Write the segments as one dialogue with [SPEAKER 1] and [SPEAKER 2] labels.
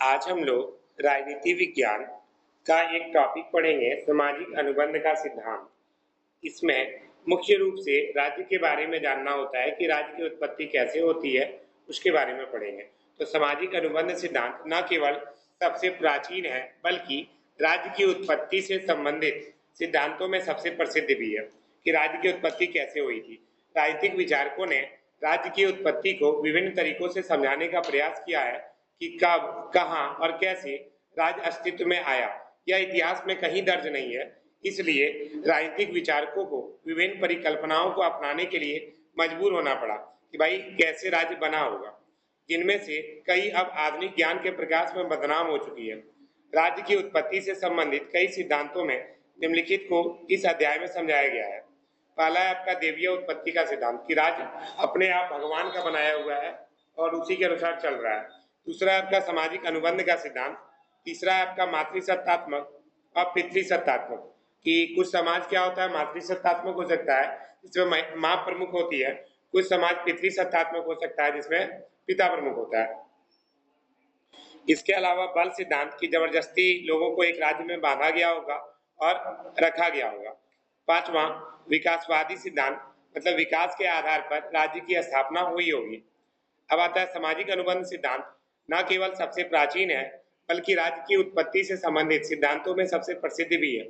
[SPEAKER 1] आज हम लोग राजनीति विज्ञान का एक टॉपिक पढ़ेंगे, सामाजिक अनुबंध का सिद्धांत। इसमें मुख्य रूप से राज्य के बारे में जानना होता है कि राज्य की उत्पत्ति कैसे होती है, उसके बारे में पढ़ेंगे। तो सामाजिक अनुबंध सिद्धांत न केवल सबसे प्राचीन है बल्कि राज्य की उत्पत्ति से संबंधित सिद्धांतों में सबसे प्रसिद्ध भी है कि राज्य की उत्पत्ति कैसे हुई थी। राजनीतिक विचारकों ने राज्य की उत्पत्ति को विभिन्न तरीकों से समझाने का प्रयास किया है कि कब, कहाँ और कैसे राज्य अस्तित्व में आया। यह इतिहास में कहीं दर्ज नहीं है, इसलिए राजनीतिक विचारकों को विभिन्न परिकल्पनाओं को अपनाने के लिए मजबूर होना पड़ा कि भाई कैसे राज्य बना होगा, जिनमें से कई अब आधुनिक ज्ञान के प्रकाश में बदनाम हो चुकी है। राज्य की उत्पत्ति से संबंधित कई सिद्धांतों में निम्नलिखित को इस अध्याय में समझाया गया है। पहला है आपका देवीय उत्पत्ति का सिद्धांत कि राज्य अपने आप भगवान का बनाया हुआ है और उसी के अनुसार चल रहा है। दूसरा है आपका सामाजिक अनुबंध का सिद्धांत। तीसरा है आपका मातृसत्तात्मक और पितृसत्तात्मक कि कुछ समाज क्या होता है, मातृसत्तात्मक हो सकता है जिसमें माँ प्रमुख होती है, कुछ समाज पितृसत्तात्मक हो सकता है जिसमें पिता प्रमुख होता है। इसके अलावा बल सिद्धांत की जबरदस्ती लोगों को एक राज्य में बांधा गया होगा और रखा गया होगा। पांचवा विकासवादी सिद्धांत, मतलब विकास के आधार पर राज्य की स्थापना हुई होगी। अब आता है सामाजिक अनुबंध सिद्धांत। न केवल सबसे प्राचीन है बल्कि राज्य की उत्पत्ति से संबंधित सिद्धांतों में सबसे प्रसिद्ध भी है।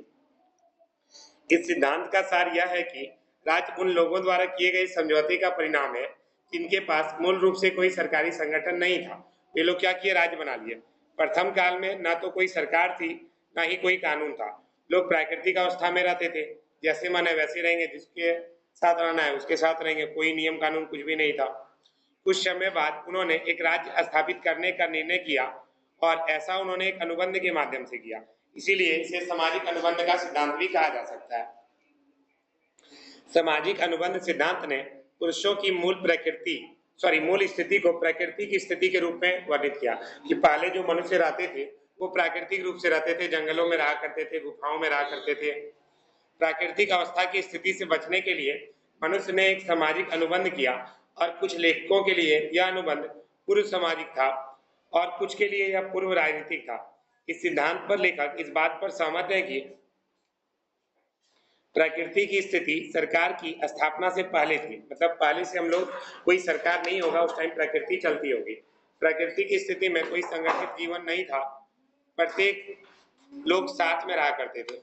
[SPEAKER 1] इस सिद्धांत का सार यह है कि राज्य उन लोगों द्वारा किए गए समझौते का परिणाम है जिनके पास मूल रूप से कोई सरकारी संगठन नहीं था। वे लोग क्या किए, राज्य बना लिए। प्रथम काल में न तो कोई सरकार थी न ही कोई कानून था। लोग प्राकृतिक अवस्था में रहते थे, जैसे मन है वैसे रहेंगे, जिसके साथ रहना है उसके साथ रहेंगे, कोई नियम कानून कुछ भी नहीं था। कुछ समय बाद उन्होंने एक राज्य स्थापित करने का निर्णय किया और ऐसा उन्होंने एक अनुबंध के माध्यम से किया, इसीलिए इसे सामाजिक अनुबंध का सिद्धांत भी कहा जा सकता है। सामाजिक अनुबंध सिद्धांत ने पुरुषों की मूल स्थिति को प्रकृति की स्थिति के रूप में वर्णित किया कि पहले जो मनुष्य रहते थे वो प्राकृतिक रूप से रहते थे, जंगलों में रहा करते थे, गुफाओं में रहा करते थे। प्राकृतिक अवस्था की स्थिति से बचने के लिए मनुष्य ने एक सामाजिक अनुबंध किया और कुछ लेखकों के लिए यह अनुबंध पूर्व सामाजिक था और कुछ के लिए यह पूर्व राजनीतिक था। इस सिद्धांत पर लेखक इस बात पर सहमत है कि प्रकृति की स्थिति सरकार की स्थापना से पहले थी, मतलब पहले से हम लोग कोई सरकार नहीं होगा, उस टाइम प्रकृति चलती होगी। प्रकृति की स्थिति में कोई संगठित जीवन नहीं था, प्रत्येक लोग साथ में रहा करते थे,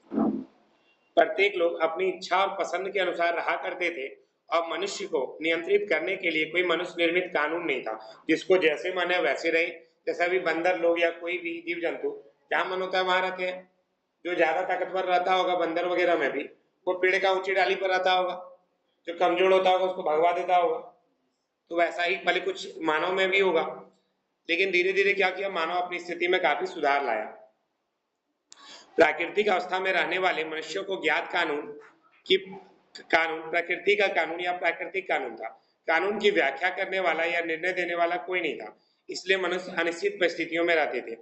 [SPEAKER 1] प्रत्येक लोग अपनी इच्छा और पसंद के अनुसार रहा करते थे और मनुष्य को नियंत्रित करने के लिए कोई मनुष्य निर्मित कानून नहीं था, जिसको जैसे मन है वैसे रहे। जैसा भी बंदर लोग या कोई भी जीव जंतु क्या मन होता है वहां रहते हैं। जो ज्यादा ताकतवर रहता होगा बंदर वगैरह में भी, वो पेड़ का ऊंची डाली पर रहता होगा, जो कमजोर होता होगा उसको भगवा देता होगा। तो वैसा ही पहले कुछ मानव में भी होगा, लेकिन धीरे धीरे क्या किया, मानव अपनी स्थिति में काफी सुधार लाया। प्राकृतिक अवस्था में रहने वाले मनुष्यों को ज्ञात कानून प्रकृति का कानून या प्राकृतिक कानून था। कानून की व्याख्या करने वाला या निर्णय देने वाला कोई नहीं था, इसलिए मनुष्य अनिश्चित परिस्थितियों में रहते थे।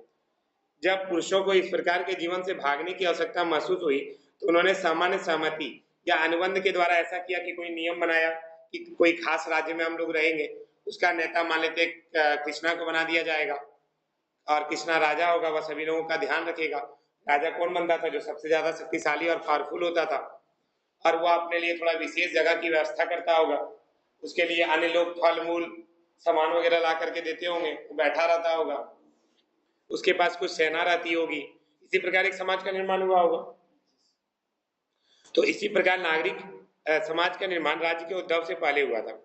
[SPEAKER 1] जब पुरुषों को इस प्रकार के जीवन से भागने की आवश्यकता महसूस हुई तो उन्होंने सामान्य सहमति या अनुबंध के द्वारा ऐसा किया कि कोई नियम बनाया कि कोई खास राज्य में हम लोग रहेंगे, उसका नेता मान लेते कृष्णा को बना दिया जाएगा और कृष्णा राजा होगा, वह सभी लोगों का ध्यान रखेगा। राजा कौन बनता था, जो सबसे ज्यादा शक्तिशाली और पावरफुल होता था, और वह अपने लिए थोड़ा विशेष जगह की व्यवस्था करता होगा। उसके लिए अन्य लोग फल मूल सामान वगैरह ला करके देते होंगे, वो बैठा रहता होगा, उसके पास कुछ सेना रहती होगी। इसी प्रकार एक समाज का निर्माण हुआ होगा। तो इसी प्रकार नागरिक समाज का निर्माण राज्य के उद्भव से पहले हुआ था।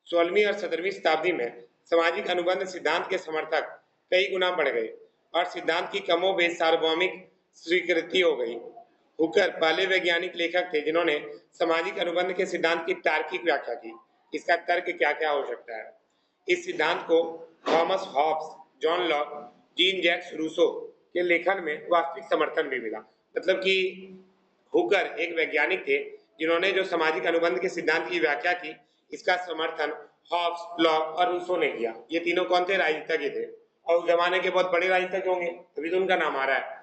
[SPEAKER 1] 16वीं और 17वीं शताब्दी में सामाजिक अनुबंध सिद्धांत के समर्थक कई गुना बढ़ गए और सिद्धांत की कमोबेश सार्वभौमिक स्वीकृति हो गई। हुकर पहले वैज्ञानिक लेखक थे जिन्होंने सामाजिक अनुबंध के सिद्धांत की तार्किक व्याख्या की। इसका तर्क क्या क्या हो सकता है। इस सिद्धांत को Thomas Hobbes, John Locke, Jean Jacques Rousseau के लेखन में वास्तविक समर्थन भी मिला। मतलब कि हुकर एक वैज्ञानिक थे जिन्होंने जो सामाजिक अनुबंध के सिद्धांत की व्याख्या की, इसका समर्थन हॉब्स, लॉक और रूसो ने किया। ये तीनों कौन थे, राजनीतिज्ञ थे, और उस जमाने के बहुत बड़े राजनीतिज्ञ होंगे, तभी तो उनका नाम आ रहा है,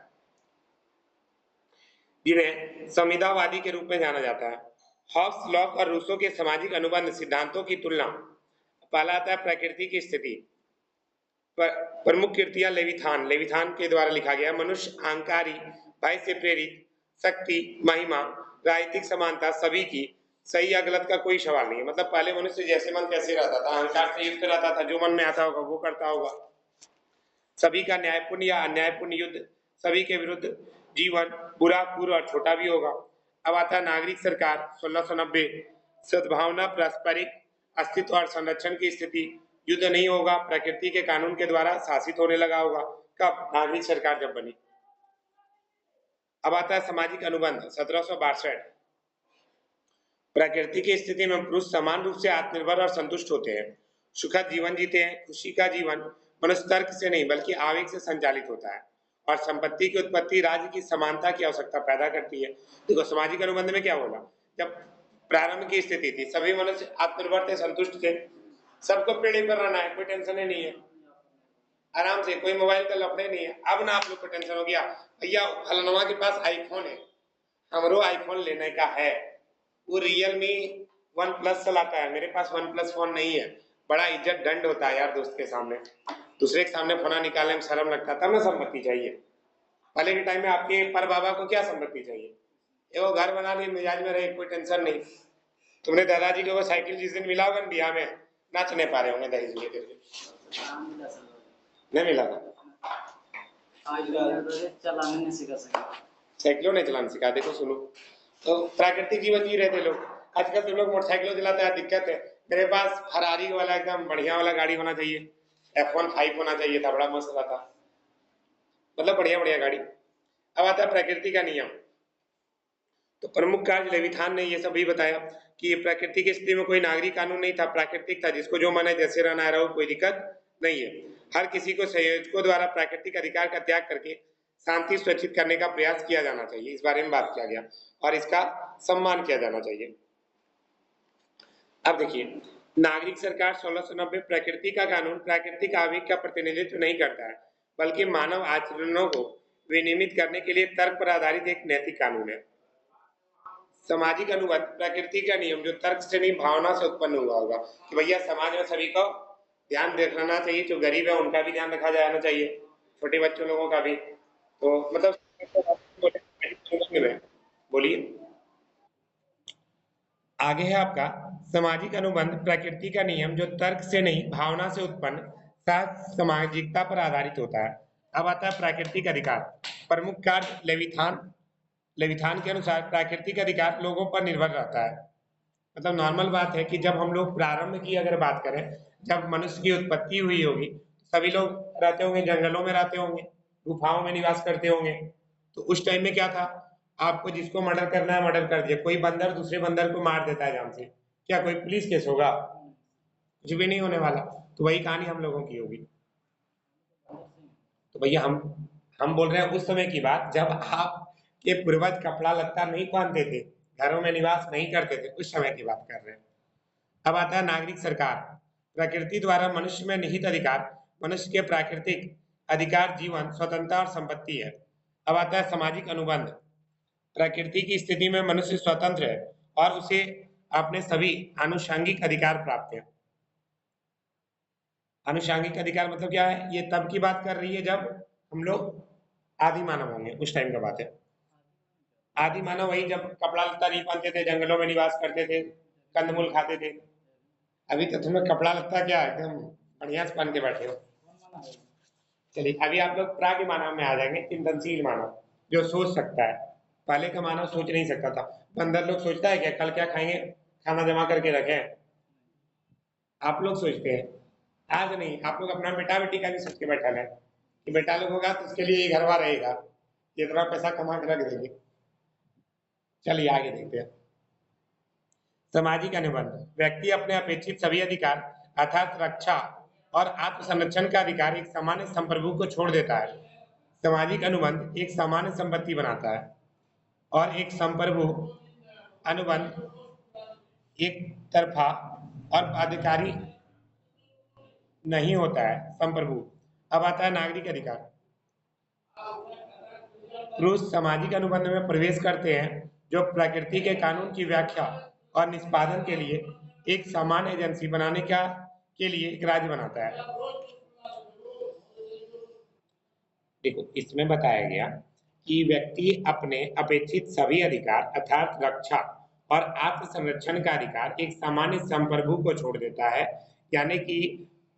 [SPEAKER 1] जिन्हें संविदावादी के रूप में जाना जाता है। हॉब्स, लॉक और रूसो के सामाजिक अनुबंध सिद्धांतों की तुलना, पहला आता है प्रकृति की स्थिति। प्रमुख कृतियां लेविथान लेविथान के द्वारा लिखा गया। मनुष्य, अहंकारी, भय से प्रेरित, शक्ति, महिमा, राजनीतिक समानता सभी की, सही या गलत का कोई सवाल नहीं है। मतलब पहले मनुष्य जैसे मन तैसे रहता था, अहंकार से युक्त रहता था, जो मन में आता होगा वो करता होगा। सभी का न्यायपूर्ण या अन्यायपूर्ण युद्ध, सभी के विरुद्ध जीवन, बुरा, क्रूर और छोटा भी होगा। अब आता है नागरिक सरकार 1690, सद्भावना, पारस्परिक अस्तित्व और संरक्षण की स्थिति, युद्ध नहीं होगा, प्रकृति के कानून के द्वारा शासित होने लगा होगा। कब? नागरिक सरकार जब बनी। अब आता है सामाजिक अनुबंध 1762, प्रकृति की स्थिति में पुरुष समान रूप से आत्मनिर्भर और संतुष्ट होते हैं, सुखद जीवन जीते हैं। खुशी का जीवन मनुष्य तर्क से नहीं बल्कि आवेग से संचालित होता है, और संपत्ति की उत्पत्ति राज्य की समानता की आवश्यकता पैदा करती है। देखो सामाजिक अनुबंध में क्या बोला, जब प्रारंभ की स्थिति थी सभी मनुष्य आत्मनिर्भर थे, संतुष्ट थे, सबको पेड़ पर रहना है, कोई टेंशन ही नहीं है, आराम से, कोई मोबाइल का लफड़े नहीं है। अब ना आप लोग को टेंशन हो गया, भैया फलनवा के पास आईफोन है, हमरो आईफोन लेने का है, वो रियलमी वन प्लस चलाता है, मेरे पास वन प्लस फोन नहीं है। बड़ा इज्जत दंड होता है यार दोस्त के सामने, दूसरे के सामने फोना निकालने में शर्म लगता है, तब ना संपत्ति चाहिए। पहले के टाइम में आपके पर बाबा को क्या संपत्ति चाहिए, वो घर बना ली, मिजाज में रहे, कोई टेंशन नहीं। तुमने दादाजी को वो साइकिल जिस दिन मिला होगा बिहार में, नाच नहीं पा रहे होंगे दहेज लेकर के, नहीं मिला था, साइकिलों नहीं चलाना सिखा। देखो सुनो, तो प्राकृतिक जीवन जी रहे थे लोग। आजकल तो लोग मोटरसाइकिलों चलाते हैं, दिक्कत है। मेरे पास फरारी वाला एकदम बढ़िया वाला गाड़ी होना चाहिए, F15 होना चाहिए था, बड़ा मस्त था, मतलब बढ़िया बढ़िया गाड़ी। अब आता है प्रकृति का नियम। तो प्रमुख कार्य लेविथान ने ये सब भी बताया कि ये प्रकृति की स्थिति में कोई नागरिक कानून नहीं था, प्राकृतिक था, जिसको जो मन है जैसे रहना है रहो, कोई दिक्कत नहीं है। हर किसी को संयोजकों द्वारा प्राकृतिक अधिकार का त्याग करके शांति सुरक्षित करने का प्रयास किया जाना चाहिए, इस बारे में बात किया गया, और इसका सम्मान किया जाना चाहिए। अब देखिए, नागरिक सरकार 1690 प्रकृति का कानून प्राकृतिक आवेग का प्रतिनिधित्व नहीं करता है, बल्कि मानव आचरणों को विनियमित करने के लिए तर्क पर आधारित एक नैतिक कानून है। सामाजिक अनुबंध प्रकृति का नियम जो तर्क से नहीं भावना से उत्पन्न हुआ होगा, कि भैया समाज में सभी को ध्यान रखना चाहिए, जो गरीब है उनका भी ध्यान रखा जाना चाहिए, छोटे बच्चों लोगों का भी। तो मतलब बोलिए, आगे है आपका सामाजिक अनुबंध प्रकृति का नियम जो तर्क से नहीं भावना से उत्पन्न सामाजिकता पर आधारित होता है। अब आता है प्राकृतिक अधिकार। प्रमुख कार्य लेविथान लेविथान के अनुसार प्राकृतिक अधिकार लोगों पर निर्भर रहता है। मतलब नॉर्मल बात है कि जब हम लोग प्रारंभ की अगर बात करें, जब मनुष्य की उत्पत्ति हुई होगी, सभी लोग रहते होंगे जंगलों में, रहते होंगे गुफाओं में निवास करते होंगे। तो उस टाइम में क्या था, आपको जिसको मर्डर करना है मर्डर कर दिया, कोई बंदर दूसरे बंदर को मार देता है जान से, क्या कोई पुलिस केस होगा? कुछ भी नहीं होने वाला। तो वही कहानी हम लोगों की होगी। तो भैया हम बोल रहे हैं उस समय की बात जब आप के पूर्वज कपड़ा लत्ता नहीं पहनते थे, घरों में निवास नहीं करते थे, उस समय की बात कर रहे हैं। अब आता है नागरिक सरकार। प्रकृति द्वारा मनुष्य में निहित अधिकार, मनुष्य के प्राकृतिक अधिकार जीवन, स्वतंत्रता और संपत्ति है। अब आता है सामाजिक अनुबंध। प्रकृति की स्थिति में मनुष्य स्वतंत्र है और उसे अपने सभी आनुषंगिक अधिकार प्राप्त है। आनुषंगिक अधिकार मतलब क्या है, ये तब की बात कर रही है जब हम लोग आदि मानव होंगे, उस टाइम का बात है। आदि मानव वही जब कपड़ा लत्ता नहीं पहनते थे, जंगलों में निवास करते थे, कंदमूल खाते थे। अभी तो तुम्हें कपड़ा लत्ता क्या एकदम बढ़िया से पहन के बैठे हो। चलिए अभी आप लोग प्राग्ञ मानव में आ जाएंगे, चिंतनशील मानव जो सोच सकता है। पहले का मानव सोच नहीं सकता था। बंदर लोग सोचता है क्या कल क्या खाएंगे, खाना जमा करके रखें? आप लोग सोचते हैं, आज नहीं। आप लोग अपना बेटा बेटी का भी सोच के बैठा है कि बेटा लोग होगा तो उसके लिए ये घरवा रहेगा, इतना पैसा कमा के रख देंगे। चलिए आगे देखते हैं। सामाजिक अनुबंध। व्यक्ति अपने अपेक्षित सभी अधिकार अर्थात रक्षा और आत्मसंरक्षण का अधिकार एक सामान्य संप्रभु को छोड़ देता है। सामाजिक अनुबंध एक सामान्य संपत्ति बनाता है और एक संप्रभु अनुबंध एक तरफा और अधिकारी नहीं होता है, संप्रभु। अब आता है नागरिक अधिकार। पुरुष सामाजिक अनुबंध में प्रवेश करते हैं जो प्रकृति के कानून की व्याख्या और निष्पादन के लिए एक सामान्य एजेंसी बनाने के लिए एक राज्य बनाता है। देखो, इसमें बताया गया कि व्यक्ति अपने अपेक्षित सभी अधिकार अर्थात रक्षा और आत्म संरक्षण का अधिकार एक सामान्य संप्रभु को छोड़ देता है। यानी कि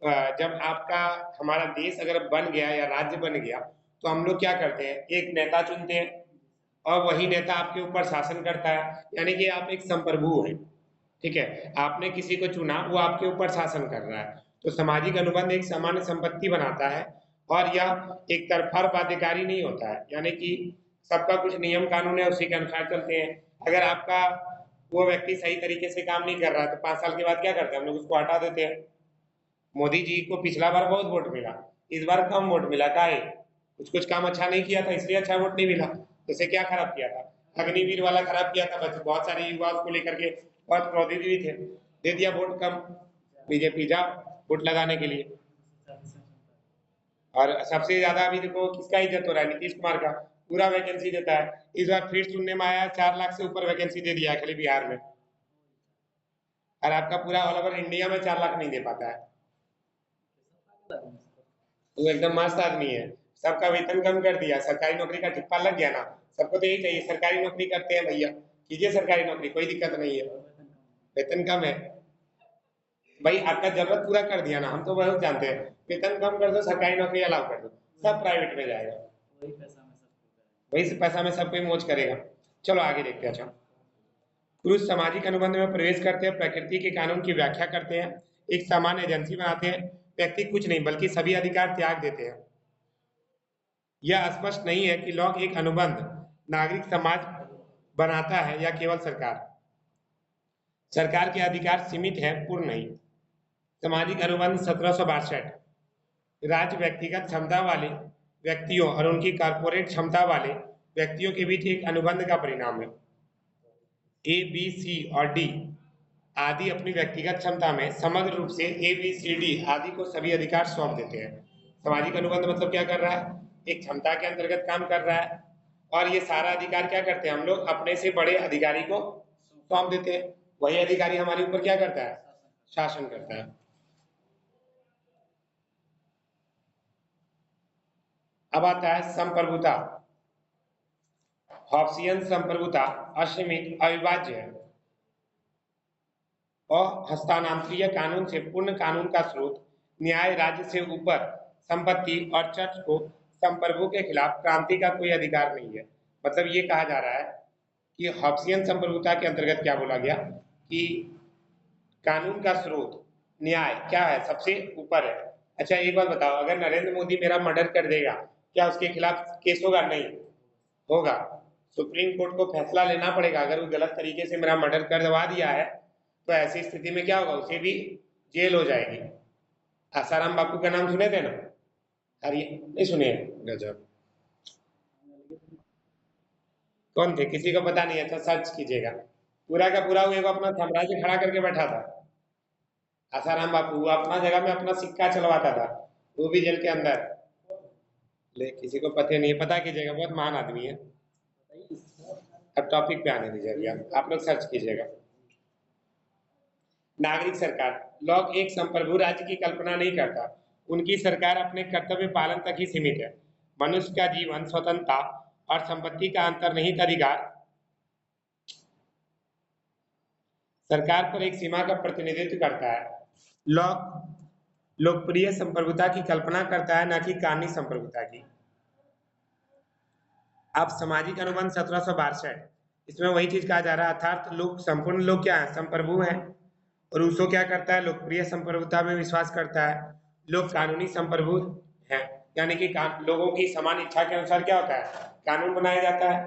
[SPEAKER 1] जब आपका हमारा देश अगर बन गया या राज्य बन गया तो हम लोग क्या करते हैं, एक नेता चुनते हैं और वही नेता आपके ऊपर शासन करता है। यानी कि आप एक संप्रभु हैं, ठीक है, आपने किसी को चुना, वो आपके ऊपर शासन कर रहा है। तो सामाजिक अनुबंध एक सामान्य संपत्ति बनाता है और यह एक तरफा बाध्यकारी नहीं होता है। यानी कि सबका कुछ नियम कानून है, उसी के अनुसार चलते हैं। अगर आपका वो व्यक्ति सही तरीके से काम नहीं कर रहा है तो 5 साल के बाद क्या करते हैं, हम लोग उसको हटा देते हैं। मोदी जी को पिछला बार बहुत वोट मिला, इस बार कम वोट मिला, का है कुछ कुछ काम अच्छा नहीं किया था इसलिए अच्छा वोट नहीं मिला। जैसे क्या खराब किया था, अग्निवीर वाला खराब किया था, बस बहुत सारे युवा उसको लेकर के बहुत क्रोधित भी थे, दे दिया वोट कम, बीजेपी जाओ वोट लगाने के लिए। और सबसे ज्यादा अभी देखो किसका इज्जत हो रहा है, नीतीश कुमार का, पूरा वैकेंसी देता है। इस बार फिर सुनने में आया 4 लाख से ऊपर वैकेंसी दे दिया है खाली बिहार में, और आपका पूरा ऑल ओवर इंडिया में 4 लाख नहीं दे पाता है। वो एकदम मस्त आदमी है, सबका वेतन कम कर दिया, सरकारी नौकरी का ठिप्पा लग गया ना। सबको तो यही चाहिए, सरकारी नौकरी करते हैं भैया, कीजिए सरकारी नौकरी, कोई दिक्कत नहीं है, वेतन कम है भाई, आपका जरूरत पूरा कर दिया ना, हम तो बहुत जानते हैं, वेतन कम कर दो, सरकारी नौकरी अलाउ कर दो, सब प्राइवेट में जाएगा, वही पैसा में सब कोई मौज करेगा। चलो आगे देखते हैं। अच्छा, पुरुष सामाजिक अनुबंध में प्रवेश करते हैं, प्रकृति के कानून की व्याख्या करते हैं, एक सामान्य एजेंसी बनाते हैं, व्यक्ति कुछ नहीं बल्कि सभी अधिकार त्याग देते हैं। यह स्पष्ट नहीं है कि लॉ एक अनुबंध नागरिक समाज बनाता है या केवल सरकार। सरकार के अधिकार सीमित है, पूर्ण नहीं। सामाजिक अनुबंध 1762, राज्य व्यक्तिगत क्षमता वाले व्यक्तियों और उनकी कारपोरेट क्षमता वाले व्यक्तियों के बीच एक अनुबंध का परिणाम है। ए, बी, सी और डी आदि अपनी व्यक्तिगत क्षमता में समग्र रूप से ए, बी, सी, डी आदि को सभी अधिकार सौंप देते हैं। सामाजिक अनुबंध मतलब क्या कर रहा है, एक क्षमता के अंतर्गत काम कर रहा है और ये सारा अधिकार क्या करते हैं, हम लोग अपने से बड़े अधिकारी को सौंप देते हैं। वही अधिकारी हमारे ऊपर क्या करता है, शासन करता है। अब आता है संप्रभुता। हॉब्सियन संप्रभुता असीमित, अविभाज्य है और हस्तांतरणीय कानून से पूर्ण कानून का स्रोत, न्याय राज्य से ऊपर संपत्ति और चर्च को संप्रभु के खिलाफ क्रांति का कोई अधिकार नहीं है। मतलब ये कहा जा रहा है कि हॉब्सियन संप्रभुता के अंतर्गत क्या बोला गया कि कानून का स्रोत न्याय क्या है, सबसे ऊपर है। अच्छा एक बात बताओ, अगर नरेंद्र मोदी मेरा मर्डर कर देगा क्या उसके खिलाफ केस होगा, नहीं होगा, सुप्रीम कोर्ट को फैसला लेना पड़ेगा। अगर वो गलत तरीके से मेरा मर्डर करवा दिया है तो ऐसी स्थिति में क्या होगा, उसे भी जेल हो जाएगी। आसाराम बापू का नाम सुने थे ना, अरे नहीं सुने, गजब, कौन थे किसी को पता नहीं है, तो सर्च कीजिएगा, पूरा का पूरा वो एक अपना साम्राज्य खड़ा करके बैठा था। आसाराम बापू वो अपना जगह में अपना सिक्का चलवाता था, वो भी जेल के अंदर, ले किसी को पता नहीं है, पता कीजिएगा, बहुत महान आदमी है। अब टॉपिक पे आने दीजिए, अभी आप लोग सर्च कीजिएगा। नागरिक सरकार, लोग एक संप्रभु राज्य की कल्पना नहीं करता, उनकी सरकार अपने कर्तव्य पालन तक ही सीमित है। मनुष्य का जीवन, स्वतंत्रता और संपत्ति का अंतर्निहित अधिकार सरकार पर एक सीमा का प्रतिनिधित्व करता है। लॉक लोकप्रिय संप्रभुता की कल्पना करता है, न कि कानूनी संप्रभुता की। अब सामाजिक अनुबंध 1762, इसमें वही चीज कहा जा रहा है, अर्थात लोग संपूर्ण लोग क्या है, संप्रभु है। रूसो क्या करता है, लोकप्रिय संप्रभुता में विश्वास करता है। लोग कानूनी संप्रभु है, यानी कि लोगों की समान इच्छा के अनुसार क्या होता है, कानून बनाया जाता है।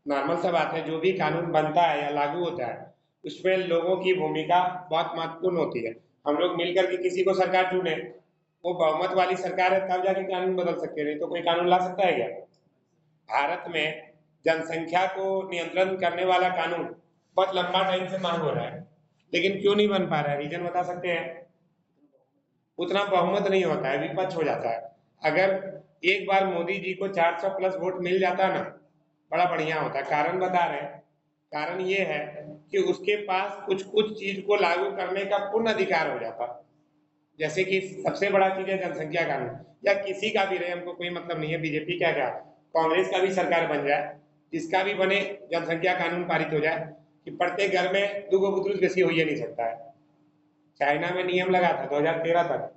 [SPEAKER 1] नॉर्मल सा बात है, जो भी कानून बनता है या लागू होता है उसमें लोगों की भूमिका बहुत महत्वपूर्ण होती है। हम लोग मिलकर के किसी को सरकार चुने, वो बहुमत वाली सरकार है तब जाके कानून बदल सकते हैं, नहीं तो कोई कानून ला सकता है क्या। भारत में जनसंख्या को नियंत्रण करने वाला कानून बहुत लंबा टाइम से मांग हो रहा है, लेकिन क्यों नहीं बन पा रहा है, रीजन बता सकते हैं। उतना बहुमत नहीं होता है, विपक्ष हो जाता है। अगर एक बार मोदी जी को 400 प्लस वोट मिल जाता ना, बड़ा बढ़िया होता है। कारण बता रहे हैं, कारण ये है कि उसके पास कुछ कुछ चीज को लागू करने का पूर्ण अधिकार हो जाता। जैसे कि सबसे बड़ा चीज है जनसंख्या कानून, या किसी का भी रहे, हमको कोई मतलब नहीं है, बीजेपी क्या क्या कांग्रेस का भी सरकार बन जाए, जिसका भी बने, जनसंख्या कानून पारित हो जाए कि प्रत्येक घर में 2 बुजुर्ग बेसी हो ही नहीं सकता है। चाइना में नियम लगा था 2013 तक,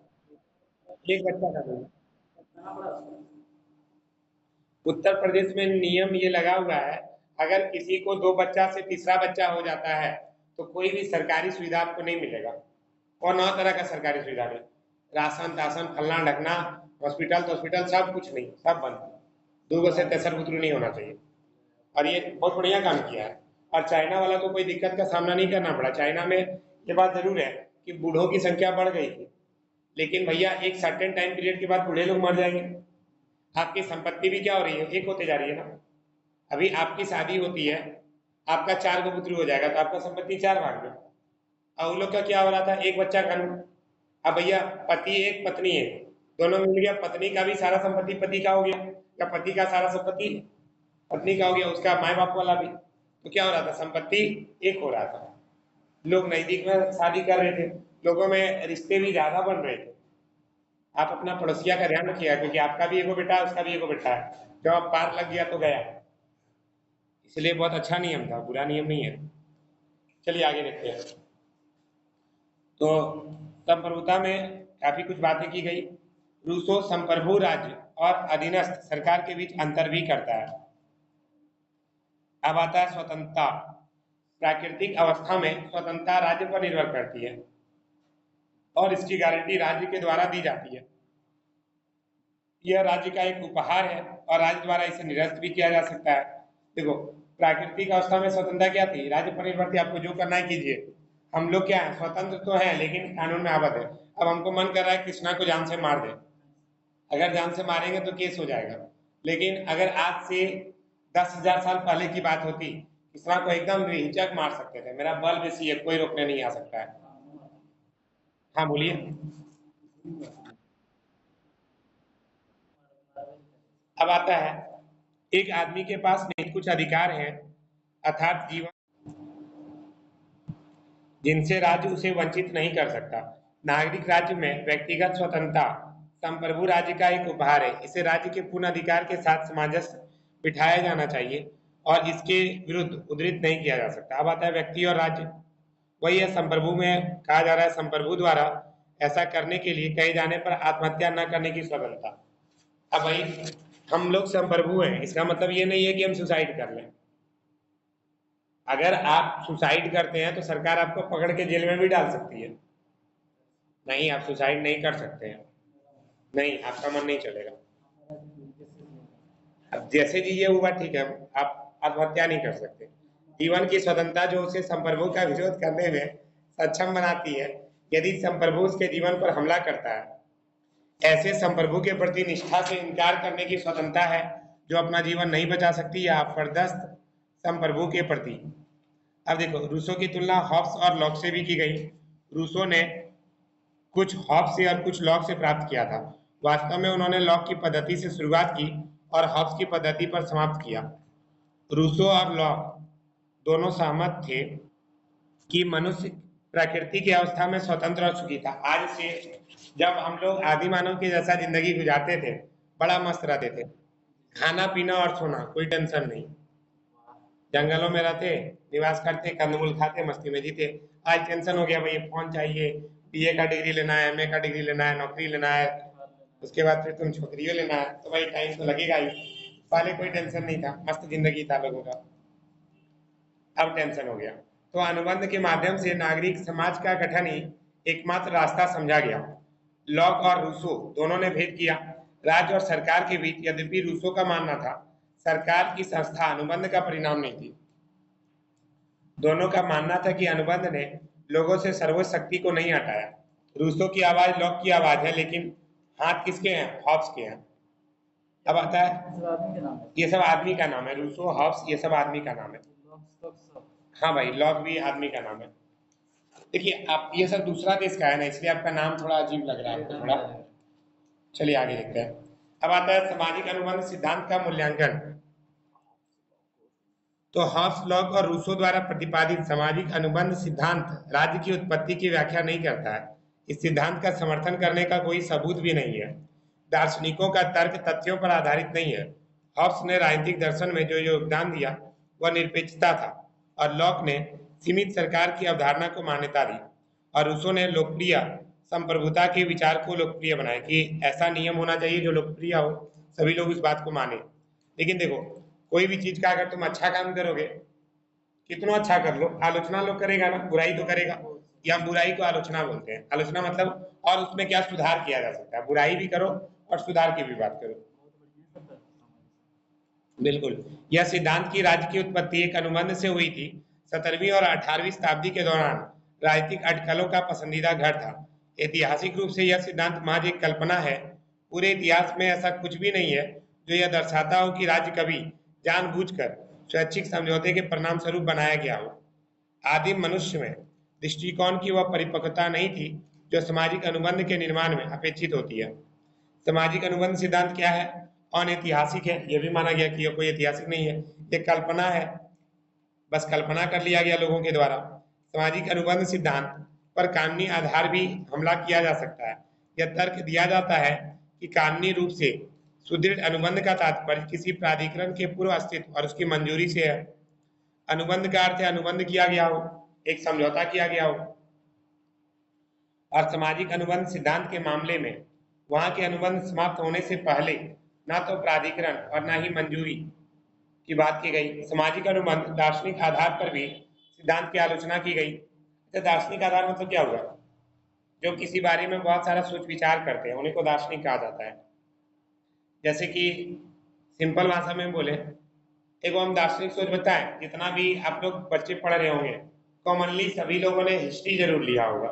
[SPEAKER 1] एक बच्चा का नहीं। उत्तर प्रदेश में नियम ये लगा हुआ है, अगर किसी को 2 बच्चा से तीसरा बच्चा हो जाता है तो कोई भी सरकारी सुविधा आपको नहीं मिलेगा, और 9 तरह का सरकारी सुविधा नहीं, राशन तासन फलना ढकना, हॉस्पिटल सब कुछ नहीं, सब बंद। 2 से तेसर बुतरू नहीं होना चाहिए, और ये बहुत बढ़िया काम किया है। और चाइना वाला को कोई दिक्कत का सामना नहीं करना पड़ा। चाइना में ये बात जरूर है कि बूढ़ों की संख्या बढ़ गई थी, लेकिन भैया एक सर्टेन टाइम पीरियड के बाद बूढ़े लोग मर जाएंगे, आपकी संपत्ति भी क्या हो रही है, एक होते जा रही है ना। अभी आपकी शादी होती है, आपका 4 गो पुत्री हो जाएगा तो आपका संपत्ति 4 भाग में। और उन लोग का क्या हो रहा था, एक बच्चा कानून। अब भैया पति एक पत्नी एक, दोनों मिल गया, पत्नी का भी सारा संपत्ति पति का हो गया, या पति का सारा संपत्ति पत्नी का हो गया, उसका माए बाप वाला भी। तो क्या हो रहा था, संपत्ति एक हो रहा था। लोग नजदीक में शादी कर रहे थे, लोगों में रिश्ते भी ज्यादा बन रहे थे। आप अपना पड़ोसिया का ध्यान रखिएगा, क्योंकि आपका भी एगो बेटा है, उसका भी एगो बेटा है, जब आप पार लग गया तो गया। इसलिए बहुत अच्छा नियम था, बुरा नियम नहीं है। चलिए आगे देखते हैं। तो संप्रभुता में काफी कुछ बातें की गई। रूसो संप्रभु राज्य और अधीनस्थ सरकार के बीच अंतर भी करता है। अब आता है स्वतंत्रता। प्राकृतिक अवस्था में स्वतंत्रता राज्य पर निर्भर करती है और इसकी गारंटी राज्य के द्वारा दी जाती है। यह राज्य का एक उपहार है और राज्य द्वारा इसे निरस्त भी किया जा सकता है। देखो, प्राकृतिक अवस्था में स्वतंत्रता क्या थी, राज्य पर निर्भर थी, आपको जो करना है कीजिए। हम लोग क्या है, स्वतंत्र तो है लेकिन कानून में आबद्ध है। अब हमको मन कर रहा है कृष्णा को जान से मार दे, अगर जान से मारेंगे तो केस हो जाएगा। लेकिन अगर आज से 10,000 साल पहले की बात होती, कृष्णा को एकदम हिचक मार सकते थे, मेरा बल बेसी है, कोई रोकने नहीं आ सकता है। हाँ बोलिए। अब आता है, एक आदमी के पास नहीं कुछ अधिकार हैं, अर्थात जीवन, जिनसे राज्य उसे वंचित नहीं कर सकता। नागरिक राज्य में व्यक्तिगत स्वतंत्रता संप्रभु राज्य का एक उपहार है, इसे राज्य के पूर्ण अधिकार के साथ सामंजस्य बिठाया जाना चाहिए और इसके विरुद्ध उद्धृत नहीं किया जा सकता। अब आता है व्यक्ति और राज्य। वही है, संप्रभु में कहा जा रहा है संप्रभु द्वारा ऐसा करने के लिए कहे जाने पर आत्महत्या न करने की स्वतंत्रता। अब भाई हम लोग संप्रभु हैं, इसका मतलब ये नहीं है कि हम सुसाइड कर लें। अगर आप सुसाइड करते हैं तो सरकार आपको पकड़ के जेल में भी डाल सकती है। नहीं, आप सुसाइड नहीं कर सकते हैं, नहीं, आपका मन नहीं चलेगा। अब जैसे जी ये हुआ ठीक है, आप आत्महत्या नहीं कर सकते। जीवन की स्वतंत्रता जो उसे संप्रभु का विरोध करने में सक्षम बनाती है, यदि संप्रभु उसके जीवन पर हमला करता है। ऐसे संप्रभु के प्रति निष्ठा से इनकार करने की स्वतंत्रता है जो अपना जीवन नहीं बचा सकती या अपरदस्त संप्रभु के प्रति। अब देखो, रूसो की तुलना हॉब्स और लॉक से भी की गई। रूसो ने कुछ हॉब्स से और कुछ लॉक से प्राप्त किया था। वास्तव में उन्होंने लॉक की पद्धति से शुरुआत की और हॉब्स की पद्धति पर समाप्त किया। रूसो और लॉक दोनों सहमत थे कि मनुष्य प्रकृति की अवस्था में स्वतंत्र हो चुकी था। आज से जब हम लोग आदि मानव के जैसा जिंदगी गुजारते थे, बड़ा मस्त रहते थे, खाना पीना और सोना कोई टेंशन नहीं, जंगलों में रहते, निवास करते, कंदमूल खाते, मस्ती में जीते। आज टेंशन हो गया भाई, फोन चाहिए, बीए का डिग्री लेना है, एमए का डिग्री लेना है, नौकरी लेना है, उसके बाद फिर तुम छोकरियों लेना है, तो भाई टाइम तो लगेगा ही। पहले कोई टेंशन नहीं था, मस्त जिंदगी था लोगों का, अब टेंशन हो गया। तो अनुबंध के माध्यम से नागरिक समाज का गठन ही एकमात्र रास्ता समझा गया। लॉक और रूसो दोनों ने भेद किया राज्य और सरकार के बीच। यद्यपि रूसो का मानना था सरकार की संस्था अनुबंध का परिणाम नहीं थी, दोनों का मानना था कि अनुबंध ने लोगों से सर्वोच्च शक्ति को नहीं हटाया। रूसो की आवाज लॉक की आवाज है, लेकिन हाथ किसके हैं, हॉब्स के हैं। अब आता है, ये सब आदमी का नाम है, रूसो हॉब्स ये सब आदमी का नाम है। हाँ भाई, लॉक भी आदमी का नाम है। देखिए, आप ये सब दूसरा देश का है ना, इसलिए आपका नाम थोड़ा अजीब लग रहा है आपको थोड़ा। चलिए आगे देखते हैं। अब आता है सामाजिक अनुबंध सिद्धांत का मूल्यांकन। तो हॉब्स, लॉक और रूसो द्वारा प्रतिपादित सामाजिक अनुबंध सिद्धांत राज्य की उत्पत्ति की व्याख्या नहीं करता है। इस सिद्धांत का समर्थन करने का कोई सबूत भी नहीं है। दार्शनिकों का तर्क तथ्यों पर आधारित नहीं है। हॉब्स ने राजनीतिक दर्शन में जो योगदान दिया वह निरपेक्षता था और लॉक ने सीमित सरकार की अवधारणा को मान्यता दी और रूसो ने लोकप्रिय संप्रभुता के विचार को लोकप्रिय बनाया कि ऐसा नियम होना चाहिए जो लोकप्रिय हो, सभी लोग इस बात को माने। लेकिन देखो, कोई भी चीज का अगर तुम अच्छा काम करोगे, कितना अच्छा कर लो, आलोचना लोग करेगा ना, बुराई तो करेगा। या हम बुराई को आलोचना बोलते हैं। आलोचना मतलब और उसमें क्या सुधार किया जा सकता है, बुराई भी करो और सुधार की भी बात करो। बिल्कुल, यह सिद्धांत की राज्य की उत्पत्ति एक अनुबंध से हुई थी। 17वीं और 18वीं शताब्दी के दौरान राजनीतिक अटकलों का पसंदीदा घर था। ऐतिहासिक रूप से यह सिद्धांत महज एक कल्पना है। पूरे इतिहास में ऐसा कुछ भी नहीं है जो यह दर्शाता हो कि राज्य कभी जानबूझकर स्वैच्छिक समझौते के परिणाम स्वरूप बनाया गया हो। आदिम मनुष्य में दृष्टिकोण की वह परिपक्वता नहीं थी जो सामाजिक अनुबंध के निर्माण में अपेक्षित होती है। सामाजिक अनुबंध सिद्धांत क्या है? अनैतिहासिक है। यह भी माना गया कि यह कोई ऐतिहासिक नहीं है, ये कल्पना है, बस कल्पना कर लिया गया लोगों के द्वारा। सामाजिक अनुबंध सिद्धांत पर कानूनी आधार भी हमला किया जा सकता है। यह तर्क दिया जाता है कि कानूनी रूप से सुदृढ़ अनुबंध का तात्पर्य किसी प्राधिकरण के पूर्व अस्तित्व और उसकी मंजूरी से है। अनुबंध का अर्थ है अनुबंध किया गया हो, एक समझौता किया गया हो। और सामाजिक अनुबंध सिद्धांत के मामले में वहां के अनुबंध समाप्त होने से पहले ना तो प्राधिकरण और ना ही मंजूरी की बात की गई। सामाजिक अनुबंध दार्शनिक आधार पर भी सिद्धांत की आलोचना की गई। तो दार्शनिक आधार मतलब क्या हुआ? जो किसी बारे में बहुत सारा सोच विचार करते हैं उन्हीं को दार्शनिक कहा जाता है। जैसे कि सिंपल भाषा में बोले, एक हम दार्शनिक सोच बताएं, जितना भी आप लोग बच्चे पढ़ रहे होंगे, कॉमनली सभी लोगों ने हिस्ट्री जरूर लिया होगा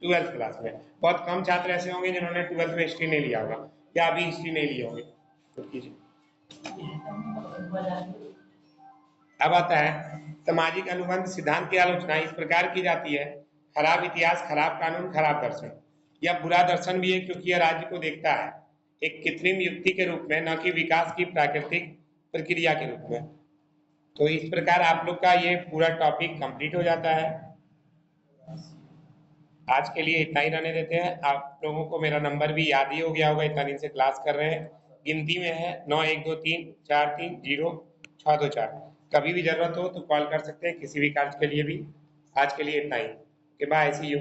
[SPEAKER 1] 12th क्लास में। बहुत कम छात्र ऐसे होंगे जिन्होंने 12th में हिस्ट्री नहीं लिया होगा या अभी हिस्ट्री नहीं लिए होंगे। तो कीजिए। अब आता है सामाजिक अनुबंध सिद्धांत की आलोचना इस प्रकार की जाती है: खराब इतिहास, खराब कानून, खराब दर्शन। यह बुरा दर्शन भी है क्योंकि यह राज्य को देखता है एक कृत्रिम युक्ति के रूप में, न कि विकास की प्राकृतिक प्रक्रिया के रूप में। तो इस प्रकार आप लोग का ये पूरा टॉपिक कंप्लीट हो जाता है। आज के लिए इतना ही रहने देते हैं। आप लोगों को मेरा नंबर भी याद ही हो गया होगा, इतना दिन से क्लास कर रहे हैं। गिनती में है 9123430624। कभी भी जरूरत हो तो कॉल कर सकते हैं किसी भी कार्य के लिए भी। आज के लिए इतना ही। Bye, C you.